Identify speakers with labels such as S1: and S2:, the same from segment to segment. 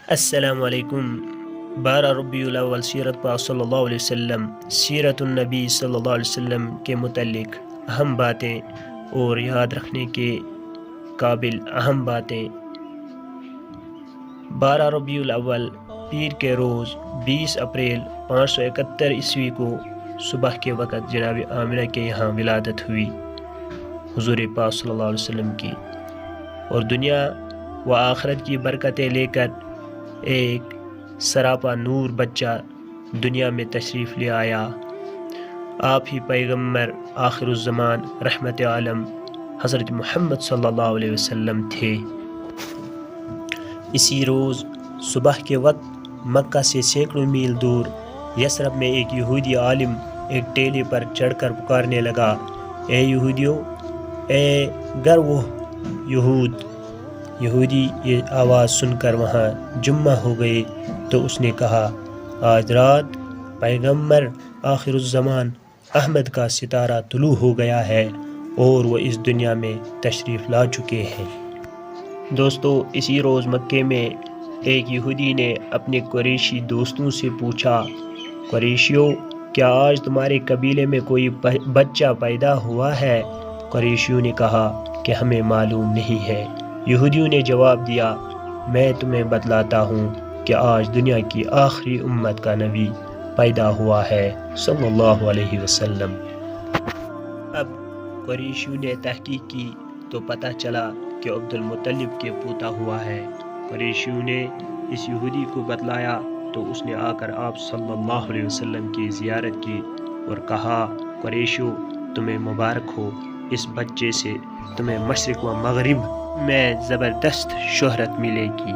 S1: السلام علیکم۔ 12 ربیع الاول سیرت پاک صلی اللہ علیہ وسلم، سیرت النبی صلی اللہ علیہ وسلم کے متعلق اہم باتیں اور یاد رکھنے کے قابل اہم باتیں۔ 12 ربیع الاول پیر کے روز 20 اپریل 571 عیسوی کو صبح کے وقت جناب آمنہ کے یہاں ولادت ہوئی حضور پاک صلی اللہ علیہ وسلم کی، اور دنیا و آخرت کی برکتیں لے کر ایک سراپا نور بچہ دنیا میں تشریف لے آیا۔ آپ ہی پیغمبر آخر الزمان رحمت عالم حضرت محمد صلی اللہ علیہ وسلم تھے۔ اسی روز صبح کے وقت مکہ سے سینکڑوں میل دور یثرب میں ایک یہودی عالم ایک ٹیلے پر چڑھ کر پکارنے لگا، اے یہودیو، اے گر وہ یہودی یہ آواز سن کر وہاں جمع ہو گئے تو اس نے کہا، آج رات پیغمبر آخر الزمان احمد کا ستارہ طلوع ہو گیا ہے اور وہ اس دنیا میں تشریف لا چکے ہیں۔ دوستو، اسی روز مکے میں ایک یہودی نے اپنے قریشی دوستوں سے پوچھا، قریشیوں، کیا آج تمہارے قبیلے میں کوئی بچہ پیدا ہوا ہے؟ قریشیوں نے کہا کہ ہمیں معلوم نہیں ہے۔ یہودیوں نے جواب دیا، میں تمہیں بتلاتا ہوں کہ آج دنیا کی آخری امت کا نبی پیدا ہوا ہے صلی اللہ علیہ وسلم۔ اب قریشیوں نے تحقیق کی تو پتہ چلا کہ عبد المطلب کے پوتا ہوا ہے۔ قریشیوں نے اس یہودی کو بتلایا تو اس نے آ کر آپ صلی اللہ علیہ وسلم کی زیارت کی اور کہا، قریشیوں، تمہیں مبارک ہو، اس بچے سے تمہیں مشرق و مغرب میں زبردست شہرت ملے گی۔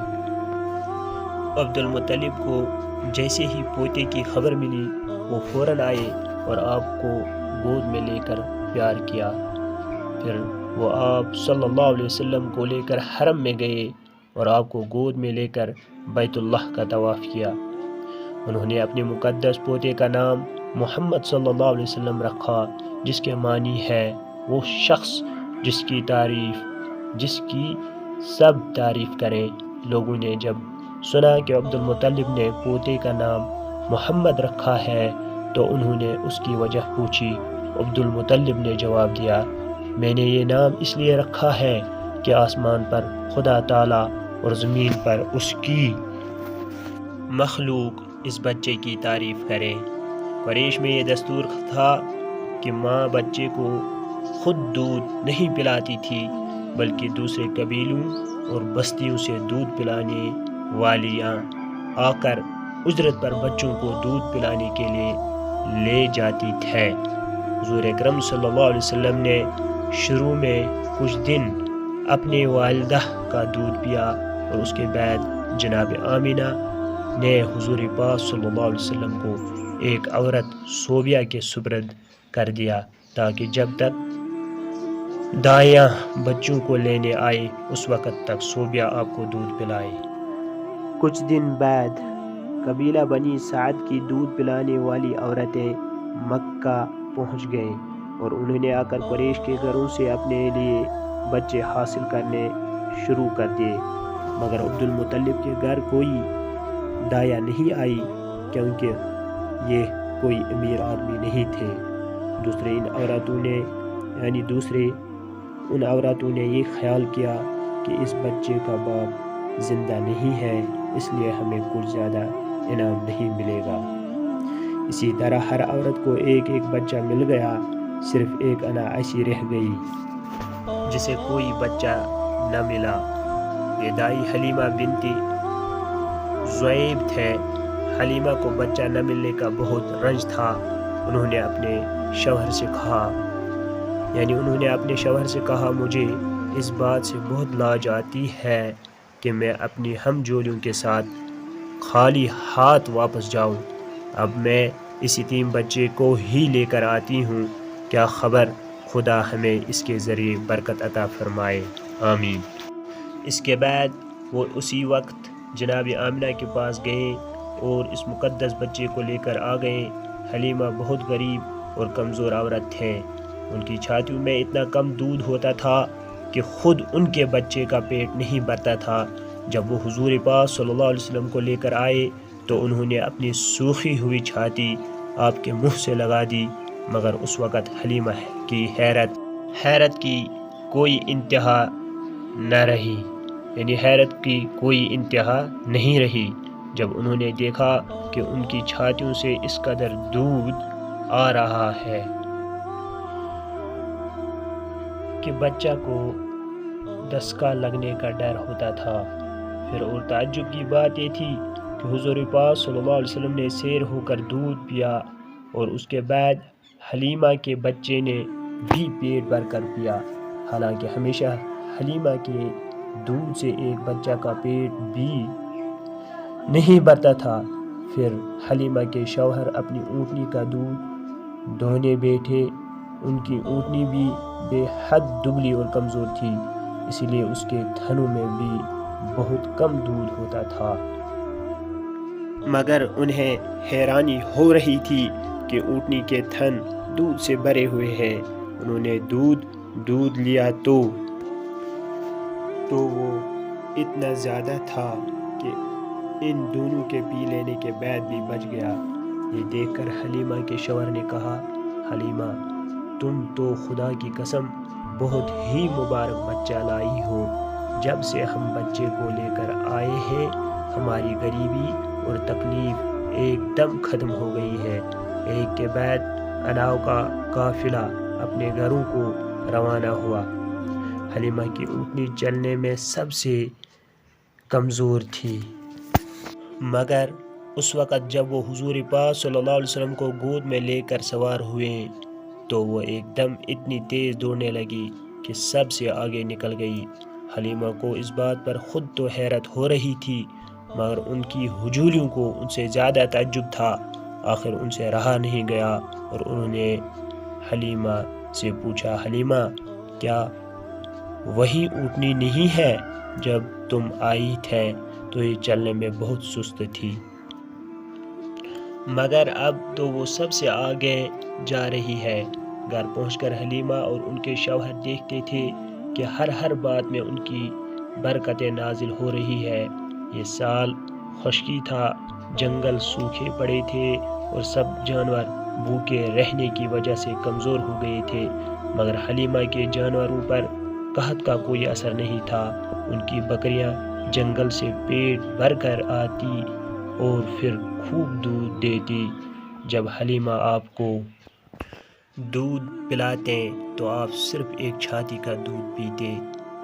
S1: عبد المطلب کو جیسے ہی پوتے کی خبر ملی وہ فوراً آئے اور آپ کو گود میں لے کر پیار کیا۔ پھر وہ آپ صلی اللہ علیہ وسلم کو لے کر حرم میں گئے اور آپ کو گود میں لے کر بیت اللہ کا طواف کیا۔ انہوں نے اپنے مقدس پوتے کا نام محمد صلی اللہ علیہ وسلم رکھا، جس کے معنی ہے وہ شخص جس کی سب تعریف کریں۔ لوگوں نے جب سنا کہ عبد المطلب نے پوتے کا نام محمد رکھا ہے تو انہوں نے اس کی وجہ پوچھی۔ عبد المطلب نے جواب دیا، میں نے یہ نام اس لیے رکھا ہے کہ آسمان پر خدا تعالی اور زمین پر اس کی مخلوق اس بچے کی تعریف کرے۔ قریش میں یہ دستور تھا کہ ماں بچے کو خود دودھ نہیں پلاتی تھی، بلکہ دوسرے قبیلوں اور بستیوں سے دودھ پلانے والیاں آ کر اجرت پر بچوں کو دودھ پلانے کے لیے لے جاتی تھے۔ حضور اکرم صلی اللہ علیہ وسلم نے شروع میں کچھ دن اپنے والدہ کا دودھ پیا اور اس کے بعد جناب آمنہ نے حضور پاک صلی اللہ علیہ وسلم کو ایک عورت صوبیہ کے سپرد کر دیا تاکہ جب تک دائیاں بچوں کو لینے آئے اس وقت تک صوبیہ آپ کو دودھ پلائے۔ کچھ دن بعد قبیلہ بنی سعد کی دودھ پلانے والی عورتیں مکہ پہنچ گئیں اور انہوں نے آ کر قریش کے گھروں سے اپنے لیے بچے حاصل کرنے شروع کر دیے، مگر عبد المطلب کے گھر کوئی دایا نہیں آئی کیونکہ یہ کوئی امیر آدمی نہیں تھے۔ ان عورتوں نے یہ خیال کیا کہ اس بچے کا باپ زندہ نہیں ہے، اس لیے ہمیں کچھ زیادہ انعام نہیں ملے گا۔ اسی طرح ہر عورت کو ایک ایک بچہ مل گیا، صرف ایک انا ایسی رہ گئی جسے کوئی بچہ نہ ملا۔ یہ دائی حلیمہ بنت زعیب تھے۔ حلیمہ کو بچہ نہ ملنے کا بہت رنج تھا۔ انہوں نے اپنے شوہر سے کہا، مجھے اس بات سے بہت لاج آتی ہے کہ میں اپنی ہم جولیوں کے ساتھ خالی ہاتھ واپس جاؤں۔ اب میں اس یتیم بچے کو ہی لے کر آتی ہوں، کیا خبر خدا ہمیں اس کے ذریعے برکت عطا فرمائے، آمین۔ اس کے بعد وہ اسی وقت جناب آمنہ کے پاس گئے اور اس مقدس بچے کو لے کر آ گئے۔ حلیمہ بہت غریب اور کمزور عورت تھے۔ ان کی چھاتیوں میں اتنا کم دودھ ہوتا تھا کہ خود ان کے بچے کا پیٹ نہیں بھرتا تھا، جب وہ حضور پاک صلی اللہ علیہ وسلم کو لے کر آئے تو انہوں نے اپنی سوکھی ہوئی چھاتی آپ کے منہ سے لگا دی، مگر اس وقت حلیمہ کی حیرت کی کوئی انتہا نہ رہی، یعنی حیرت کی کوئی انتہا نہیں رہی جب انہوں نے دیکھا کہ ان کی چھاتیوں سے اس قدر دودھ آ رہا ہے کہ بچہ کو دسکا لگنے کا ڈر ہوتا تھا۔ پھر اور تعجب کی بات یہ تھی کہ حضور پاک صلی اللہ علیہ وسلم نے سیر ہو کر دودھ پیا اور اس کے بعد حلیمہ کے بچے نے بھی پیٹ بھر کر پیا، حالانکہ ہمیشہ حلیمہ کے دودھ سے ایک بچہ کا پیٹ بھی نہیں بھرتا تھا۔ پھر حلیمہ کے شوہر اپنی اونٹنی کا دودھ دوہنے بیٹھے۔ ان کی اونٹنی بھی بے حد دبلی اور کمزور تھی، اسی لیے اس کے تھنوں میں بھی بہت کم دودھ ہوتا تھا، مگر انہیں حیرانی ہو رہی تھی کہ اونٹنی کے تھن دودھ سے بھرے ہوئے ہیں۔ انہوں نے دودھ لیا تو وہ اتنا زیادہ تھا کہ ان دونوں کے پی لینے کے بعد بھی بچ گیا۔ یہ دیکھ کر حلیمہ کے شوہر نے کہا، حلیمہ تم تو خدا کی قسم بہت ہی مبارک بچہ لائی ہو۔ جب سے ہم بچے کو لے کر آئے ہیں ہماری غریبی اور تکلیف ایک دم ختم ہو گئی ہے۔ ایک کے بعد اناؤ کا قافلہ اپنے گھروں کو روانہ ہوا۔ حلیمہ کی اونٹنی چلنے میں سب سے کمزور تھی، مگر اس وقت جب وہ حضور پاک صلی اللہ علیہ وسلم کو گود میں لے کر سوار ہوئے تو وہ ایک دم اتنی تیز دوڑنے لگی کہ سب سے آگے نکل گئی۔ حلیمہ کو اس بات پر خود تو حیرت ہو رہی تھی، مگر ان کی ہجولیوں کو ان سے زیادہ تعجب تھا۔ آخر ان سے رہا نہیں گیا اور انہوں نے حلیمہ سے پوچھا، حلیمہ کیا وہی اونٹنی نہیں ہے جب تم آئی تھے تو یہ چلنے میں بہت سست تھی، مگر اب تو وہ سب سے آگے جا رہی ہے۔ گھر پہنچ کر حلیمہ اور ان کے شوہر دیکھتے تھے کہ ہر بات میں ان کی برکتیں نازل ہو رہی ہے۔ یہ سال خشکی تھا، جنگل سوکھے پڑے تھے اور سب جانور بھوکے رہنے کی وجہ سے کمزور ہو گئے تھے، مگر حلیمہ کے جانوروں پر قحط کا کوئی اثر نہیں تھا۔ ان کی بکریاں جنگل سے پیٹ بھر کر آتی اور پھر خوب دودھ دیتی۔ جب حلیمہ آپ کو دودھ پلاتے تو آپ صرف ایک چھاتی کا دودھ پیتے۔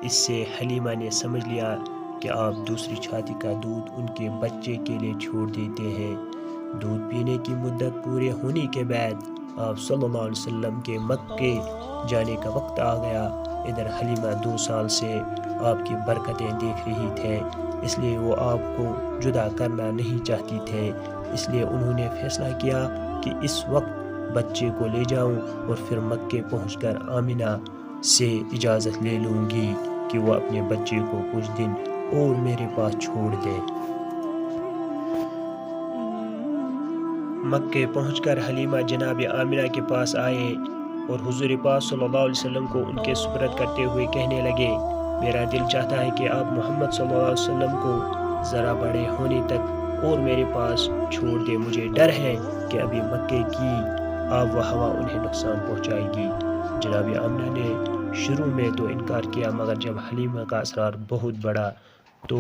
S1: اس سے حلیمہ نے سمجھ لیا کہ آپ دوسری چھاتی کا دودھ ان کے بچے کے لیے چھوڑ دیتے ہیں۔ دودھ پینے کی مدت پورے ہونے کے بعد آپ صلی اللہ علیہ وسلم کے مکے جانے کا وقت آ گیا۔ ادھر حلیمہ 2 سال سے آپ کی برکتیں دیکھ رہی تھے، اس لیے وہ آپ کو جدا کرنا نہیں چاہتی تھے۔ اس لیے انہوں نے فیصلہ کیا کہ اس وقت بچے کو لے جاؤں اور پھر مکے پہنچ کر آمنہ سے اجازت لے لوں گی کہ وہ اپنے بچے کو کچھ دن اور میرے پاس چھوڑ دے۔ مکے پہنچ کر حلیمہ جناب آمنہ کے پاس آئے اور حضور پاک صلی اللہ علیہ وسلم کو ان کے سپرد کرتے ہوئے کہنے لگے، میرا دل چاہتا ہے کہ آپ محمد صلی اللہ علیہ وسلم کو ذرا بڑے ہونے تک اور میرے پاس چھوڑ دے۔ مجھے ڈر ہے کہ ابھی مکے کی آب و ہوا انہیں نقصان پہنچائے گی۔ جناب آمنہ نے شروع میں تو انکار کیا، مگر جب حلیمہ کا اصرار بہت بڑھا تو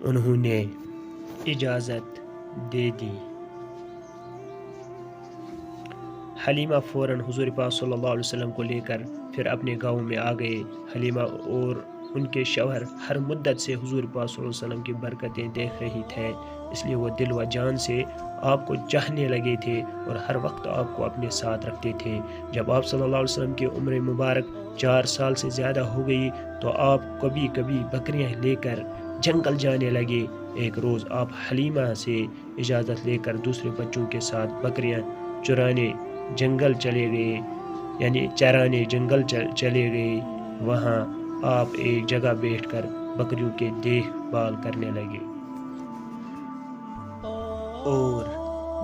S1: انہوں نے اجازت دے دی۔ حلیمہ فوراً حضور پاک صلی اللہ علیہ وسلم کو لے کر پھر اپنے گاؤں میں آ گئے۔ حلیمہ اور ان کے شوہر ہر مدت سے حضور پاک صلی اللہ علیہ وسلم کی برکتیں دیکھ رہی تھے، اس لیے وہ دل و جان سے آپ کو چاہنے لگے تھے اور ہر وقت آپ کو اپنے ساتھ رکھتے تھے۔ جب آپ صلی اللہ علیہ وسلم کی عمر مبارک 4 سال سے زیادہ ہو گئی تو آپ کبھی کبھی بکریاں لے کر جنگل جانے لگے۔ ایک روز آپ حلیمہ سے اجازت لے کر دوسرے بچوں کے ساتھ بکریاں چرانے جنگل چلے گئے، یعنی چرانے جنگل چلے گئے۔ وہاں آپ ایک جگہ بیٹھ کر بکریوں کے دیکھ بھال کرنے لگے اور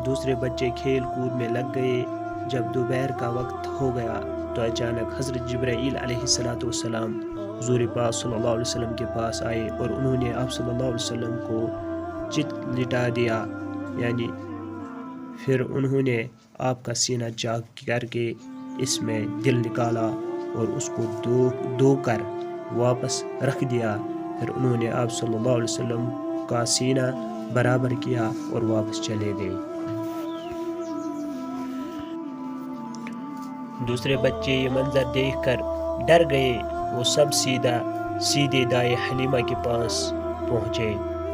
S1: دوسرے بچے کھیل کود میں لگ گئے۔ جب دوپہر کا وقت ہو گیا تو اچانک حضرت جبرائیل علیہ السلام حضور پاک صلی اللہ علیہ وسلم کے پاس آئے اور انہوں نے آپ صلی اللہ علیہ وسلم کو چت لٹا دیا، یعنی پھر انہوں نے آپ کا سینہ چاک کر کے اس میں دل نکالا اور اس کو دو کر واپس رکھ دیا۔ پھر انہوں نے آپ صلی اللہ علیہ وسلم کا سینہ برابر کیا اور واپس چلے گئے۔ دوسرے بچے یہ منظر دیکھ کر ڈر گئے، وہ سب سیدھے دائیں حلیمہ کے پاس پہنچے،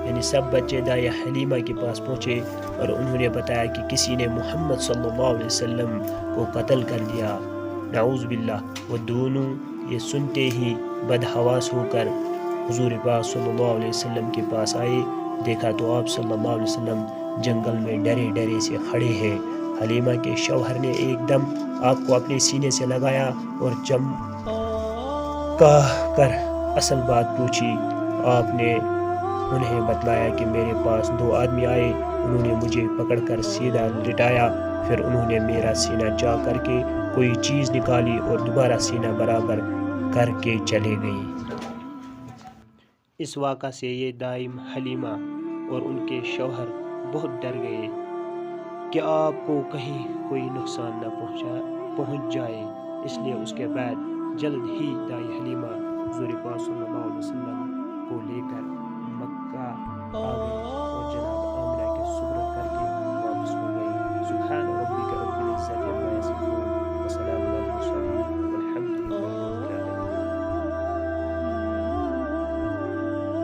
S1: یعنی سب بچے دائیں حلیمہ کے پاس پہنچے اور انہوں نے بتایا کہ کسی نے محمد صلی اللہ علیہ وسلم کو قتل کر دیا، نعوذ باللہ۔ وہ دونوں یہ سنتے ہی بدحواس ہو کر حضور پاک صلی اللہ علیہ وسلم کے پاس آئے، دیکھا تو آپ صلی اللہ علیہ وسلم جنگل میں ڈرے ڈرے سے کھڑے ہیں۔ حلیمہ کے شوہر نے ایک دم آپ کو اپنے سینے سے لگایا اور چمکا کر اصل بات پوچھی۔ آپ نے انہیں بتلایا کہ میرے پاس 2 آدمی آئے، انہوں نے مجھے پکڑ کر سیدھا لٹایا، پھر انہوں نے میرا سینہ چاک کر کے کوئی چیز نکالی اور دوبارہ سینہ برابر کر کے چلے گئے۔ اس واقعہ سے یہ دائم حلیمہ اور ان کے شوہر بہت ڈر گئے کہ آپ کو کہیں کوئی نقصان نہ پہنچ جائے، اس لیے اس کے بعد جلد ہی دائیں حلیمہ حضور پاک صلی اللہ علیہ وسلم کو لے کر مکہ آ گئی۔